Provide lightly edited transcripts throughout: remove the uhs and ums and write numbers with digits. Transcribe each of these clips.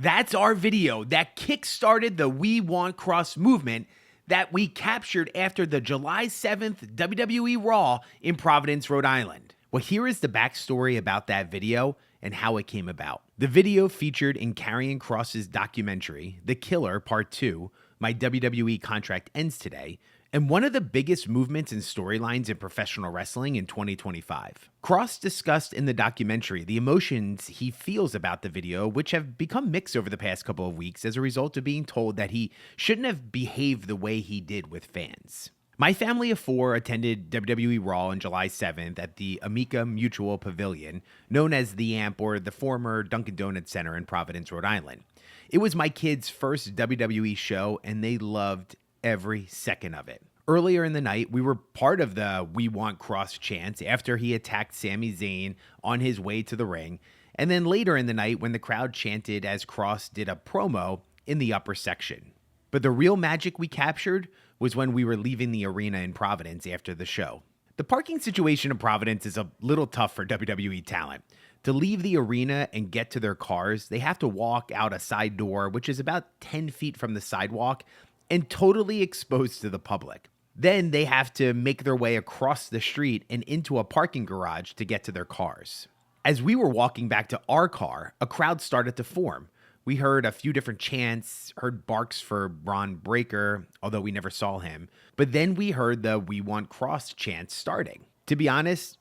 That's our video that kickstarted the We Want Kross movement that we captured after the July 7th WWE Raw in Providence, Rhode Island. Well, here is the backstory about that video and how it came about. The video featured in Karrion Kross's documentary, The Killer Part 2, My WWE Contract Ends Today, and one of the biggest movements and storylines in professional wrestling in 2025. Kross discussed in the documentary the emotions he feels about the video, which have become mixed over the past couple of weeks as a result of being told that he shouldn't have behaved the way he did with fans. My family of four attended WWE Raw on July 7th at the Amica Mutual Pavilion, known as the AMP or the former Dunkin' Donuts Center in Providence, Rhode Island. It was my kids' first WWE show, and they loved every second of it. Earlier in the night, we were part of the We Want Kross chants after he attacked Sami Zayn on his way to the ring, and then later in the night when the crowd chanted as Kross did a promo in the upper section. But the real magic we captured was when we were leaving the arena in Providence after the show. The parking situation in Providence is a little tough for WWE talent. To leave the arena and get to their cars, they have to walk out a side door, which is about 10 feet from the sidewalk and totally exposed to the public. Then they have to make their way across the street and into a parking garage to get to their cars. As we were walking back to our car, a crowd started to form. We heard a few different chants, heard barks for Braun Breaker, although we never saw him. But then we heard the We Want Kross chants starting. To be honest,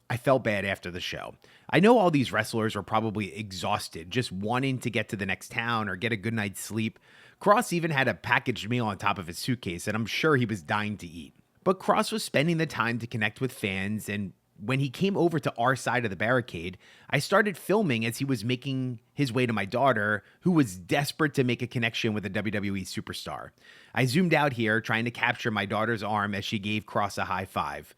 I felt bad after the show. I know all these wrestlers were probably exhausted, just wanting to get to the next town or get a good night's sleep. Kross even had a packaged meal on top of his suitcase, and I'm sure he was dying to eat. But Kross was spending the time to connect with fans, and when he came over to our side of the barricade, I started filming as he was making his way to my daughter, who was desperate to make a connection with a WWE superstar. I zoomed out here, trying to capture my daughter's arm as she gave Kross a high five.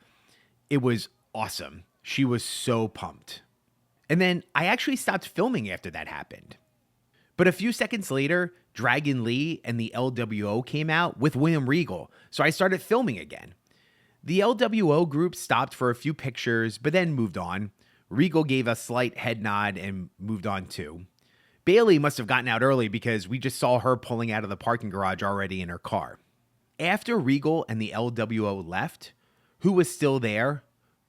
It was awesome. She was so pumped. And then I actually stopped filming after that happened. But a few seconds later, Dragon Lee and the LWO came out with William Regal, so I started filming again. The LWO group stopped for a few pictures, but then moved on. Regal gave a slight head nod and moved on too. Bayley must have gotten out early because we just saw her pulling out of the parking garage already in her car. After Regal and the LWO left, who was still there?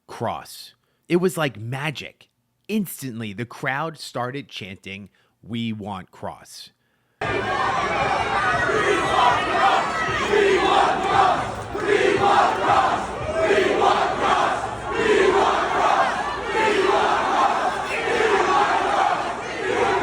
Kross. It was like magic. Instantly, the crowd started chanting, "We Want Kross." We want Kross! We want Kross! We want Kross! We want Kross! We want Kross! We want Kross! We want Kross! We want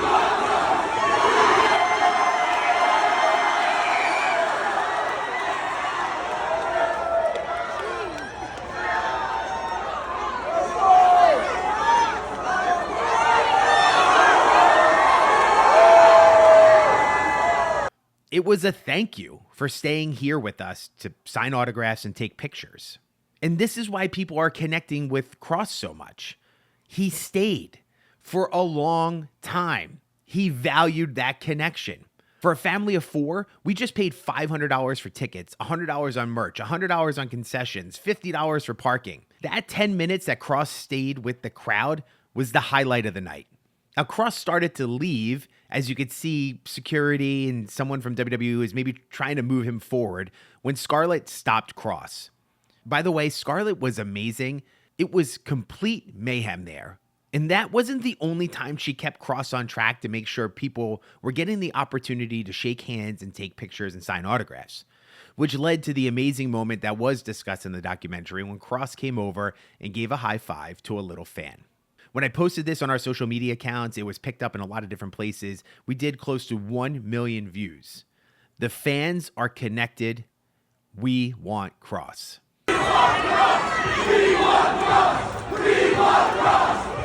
It was a thank you for staying here with us to sign autographs and take pictures. And this is why people are connecting with Kross so much. He stayed for a long time. He valued that connection. For a family of four, we just paid $500 for tickets, $100 on merch, $100 on concessions, $50 for parking. That 10 minutes that Kross stayed with the crowd was the highlight of the night. Now, Kross started to leave. As you could see, security and someone from WWE was maybe trying to move him forward when Scarlett stopped Kross. By the way, Scarlett was amazing. It was complete mayhem there. And that wasn't the only time she kept Kross on track to make sure people were getting the opportunity to shake hands and take pictures and sign autographs, which led to the amazing moment that was discussed in the documentary when Kross came over and gave a high five to a little fan. When I posted this on our social media accounts, it was picked up in a lot of different places. We did close to 1 million views. The fans are connected. We want Kross. We want Kross! We want Kross! We want Kross!